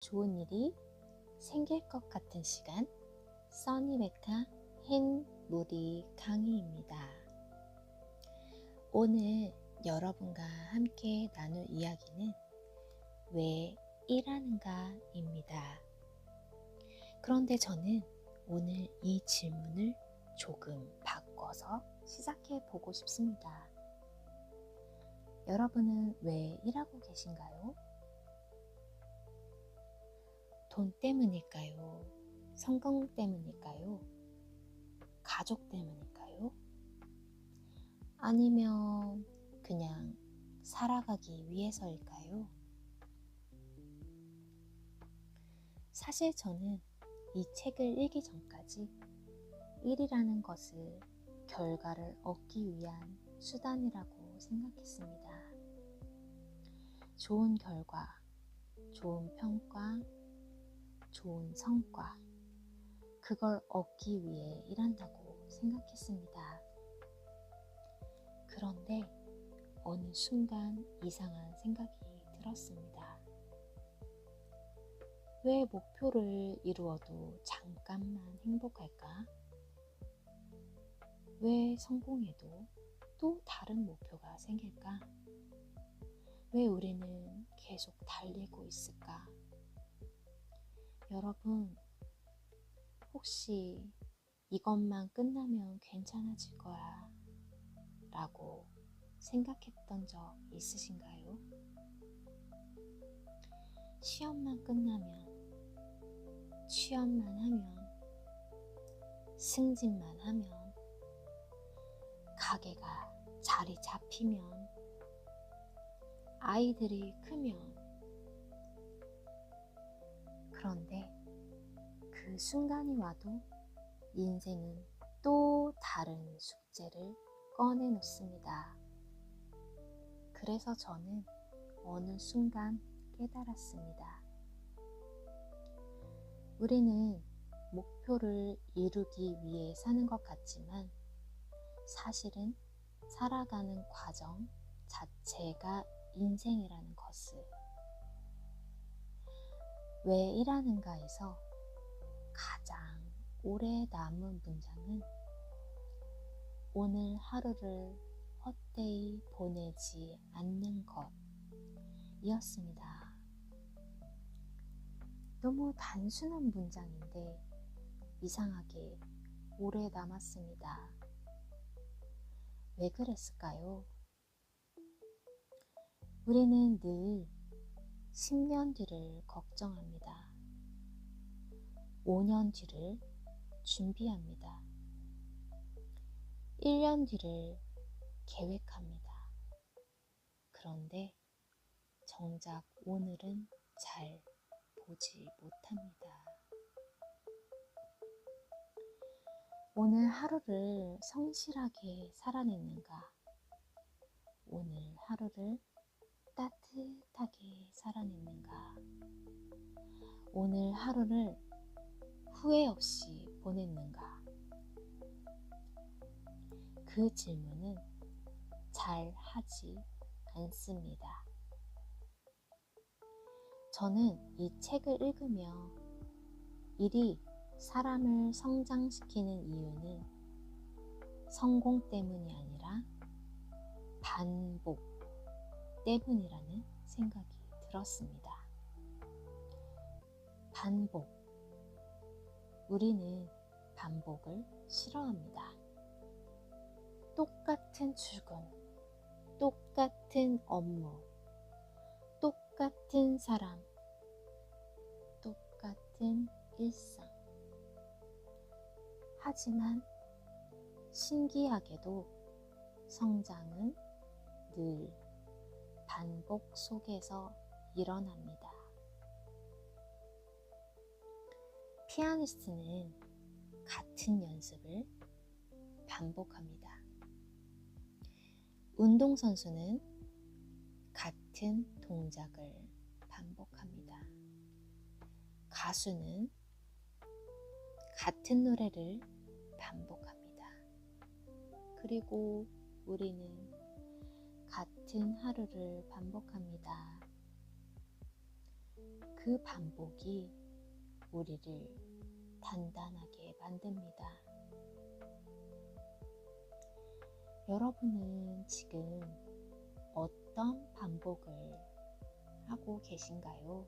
좋은 일이 생길 것 같은 시간, 써니백화 흰무리 강의입니다. 오늘 여러분과 함께 나눌 이야기는 왜 일하는가입니다. 그런데 저는 오늘 이 질문을 조금 바꿔서 시작해 보고 싶습니다. 여러분은 왜 일하고 계신가요? 돈 때문일까요? 성공 때문일까요? 가족 때문일까요? 아니면 그냥 살아가기 위해서일까요? 사실 저는 이 책을 읽기 전까지 일이라는 것을 결과를 얻기 위한 수단이라고 생각했습니다. 좋은 결과, 좋은 평가, 좋은 성과, 그걸 얻기 위해 일한다고 생각했습니다. 그런데 어느 순간 이상한 생각이 들었습니다. 왜 목표를 이루어도 잠깐만 행복할까? 왜 성공해도 또 다른 목표가 생길까? 왜 우리는 계속 달리고 있을까? 여러분, 혹시 이것만 끝나면 괜찮아질 거야 라고 생각했던 적 있으신가요? 시험만 끝나면, 취업만 하면, 승진만 하면, 가게가 자리 잡히면, 아이들이 크면, 그런데 그 순간이 와도 인생은 또 다른 숙제를 꺼내놓습니다. 그래서 저는 어느 순간 깨달았습니다. 우리는 목표를 이루기 위해 사는 것 같지만 사실은 살아가는 과정 자체가 인생이라는 것을. 왜 일하는가에서 가장 오래 남은 문장은 오늘 하루를 헛되이 보내지 않는 것이었습니다. 너무 단순한 문장인데 이상하게 오래 남았습니다. 왜 그랬을까요? 우리는 늘 10년 뒤를 걱정합니다. 5년 뒤를 준비합니다. 1년 뒤를 계획합니다. 그런데 정작 오늘은 잘 보지 못합니다. 오늘 하루를 성실하게 살아내는가? 오늘 하루를 따뜻하게 살아내는가? 오늘 하루를 후회 없이 보냈는가? 그 질문은 잘 하지 않습니다. 저는 이 책을 읽으며 일이 사람을 성장시키는 이유는 성공 때문이 아니라 반복 때문이라는 생각이 들었습니다. 반복. 우리는 반복을 싫어합니다. 똑같은 출근, 똑같은 업무, 똑같은 사람, 똑같은 일상. 하지만 신기하게도 성장은 늘 반복 속에서 일어납니다. 피아니스트는 같은 연습을 반복합니다. 운동선수는 같은 동작을 반복합니다. 가수는 같은 노래를 반복합니다. 그리고 우리는 같은 하루를 반복합니다. 그 반복이 우리를 단단하게 만듭니다. 여러분은 지금 어떤 반복을 하고 계신가요?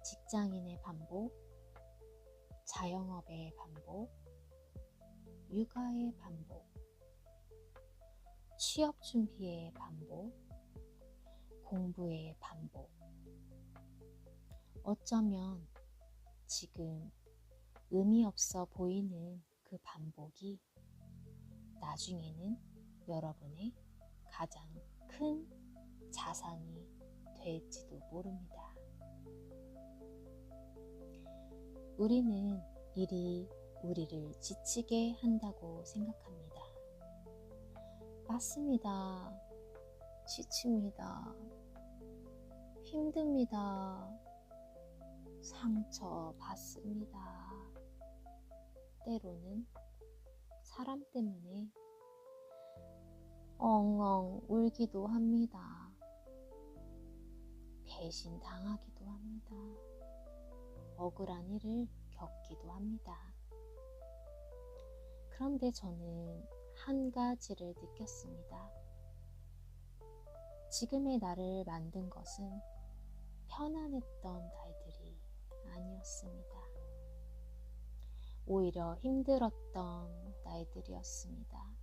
직장인의 반복, 자영업의 반복, 육아의 반복, 취업 준비의 반복, 공부의 반복. 어쩌면 지금 의미 없어 보이는 그 반복이 나중에는 여러분의 가장 큰 자산이 될지도 모릅니다. 우리는 일이 우리를 지치게 한다고 생각합니다. 맞습니다. 지칩니다. 힘듭니다. 상처 받습니다. 때로는 사람 때문에 엉엉 울기도 합니다. 배신당하기도 합니다. 억울한 일을 겪기도 합니다. 그런데 저는 한 가지를 느꼈습니다. 지금의 나를 만든 것은 편안했던 날들이 아니었습니다. 오히려 힘들었던 날들이었습니다.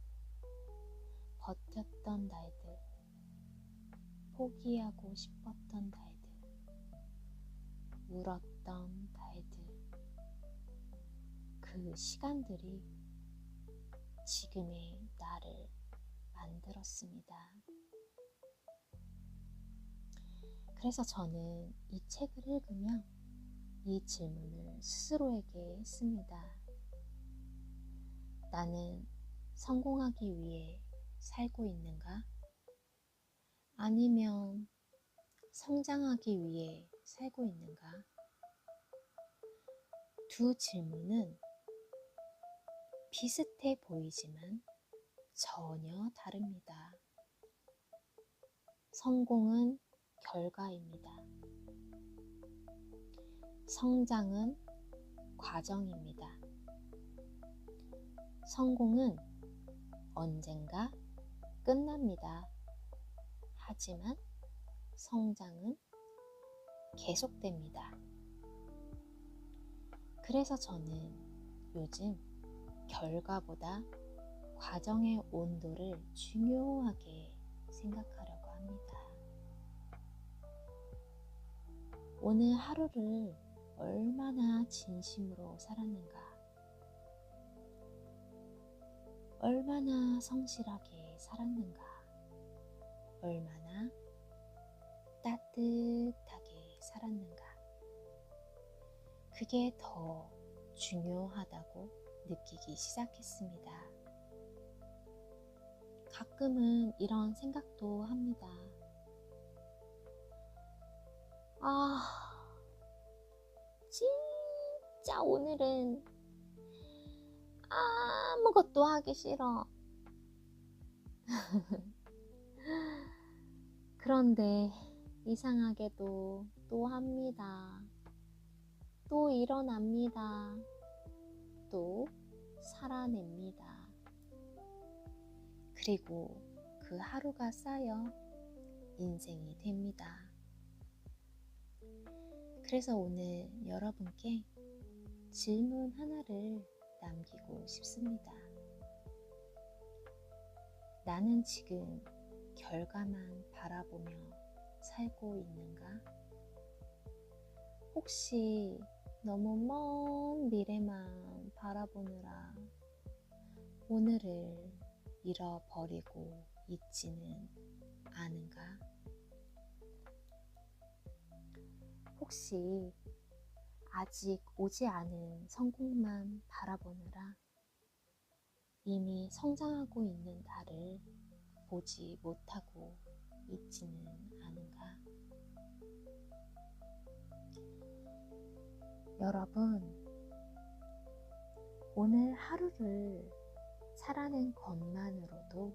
버텼던 날들, 포기하고 싶었던 날들, 울었던 날들, 그 시간들이 지금의 나를 만들었습니다. 그래서 저는 이 책을 읽으며 이 질문을 스스로에게 했습니다. 나는 성공하기 위해 살고 있는가? 아니면 성장하기 위해 살고 있는가? 두 질문은 비슷해 보이지만 전혀 다릅니다. 성공은 결과입니다. 성장은 과정입니다. 성공은 언젠가 끝납니다. 하지만 성장은 계속됩니다. 그래서 저는 요즘 결과보다 과정의 온도를 중요하게 생각하려고 합니다. 오늘 하루를 얼마나 진심으로 살았는가? 얼마나 성실하게 살았는가? 얼마나 따뜻하게 살았는가? 그게 더 중요하다고 느끼기 시작했습니다. 가끔은 이런 생각도 합니다. 진짜 오늘은 아무것도 하기 싫어. 그런데 이상하게도 또 합니다. 또 일어납니다. 또 살아냅니다. 그리고 그 하루가 쌓여 인생이 됩니다. 그래서 오늘 여러분께 질문 하나를 남기고 싶습니다. 나는 지금 결과만 바라보며 살고 있는가? 혹시 너무 먼 미래만 바라보느라 오늘을 잃어버리고 있지는 않은가? 혹시 아직 오지 않은 성공만 바라보느라 이미 성장하고 있는 나를 보지 못하고 있지는 않은가? 여러분, 오늘 하루를 살아낸 것만으로도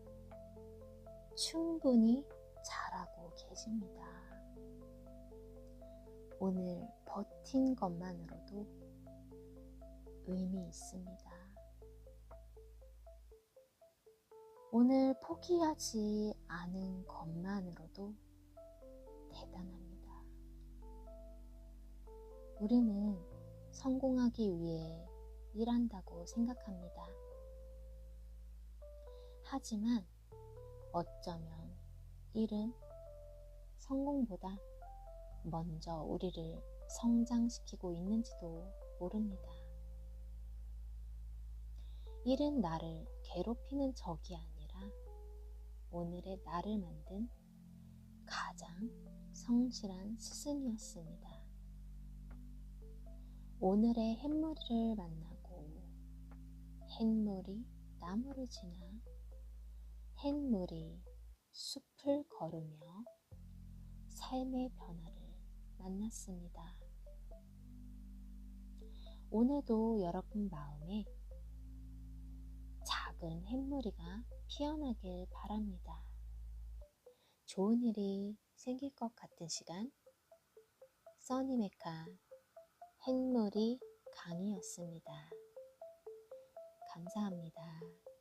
충분히 잘하고 계십니다. 오늘 버틴 것만으로도 의미 있습니다. 오늘 포기하지 않은 것만으로도 대단합니다. 우리는 성공하기 위해 일한다고 생각합니다. 하지만 어쩌면 일은 성공보다 먼저 우리를 성장시키고 있는지도 모릅니다. 일은 나를 괴롭히는 적이 아니라 오늘의 나를 만든 가장 성실한 스승이었습니다. 오늘의 햇무리를 만나고 햇물이 나무를 지나 햇물이 숲을 걸으며 삶의 변화를 만났습니다. 오늘도 여러분 마음에 작은 햇무리가 피어나길 바랍니다. 좋은 일이 생길 것 같은 시간, 써니메카 햇무리 강의였습니다. 감사합니다.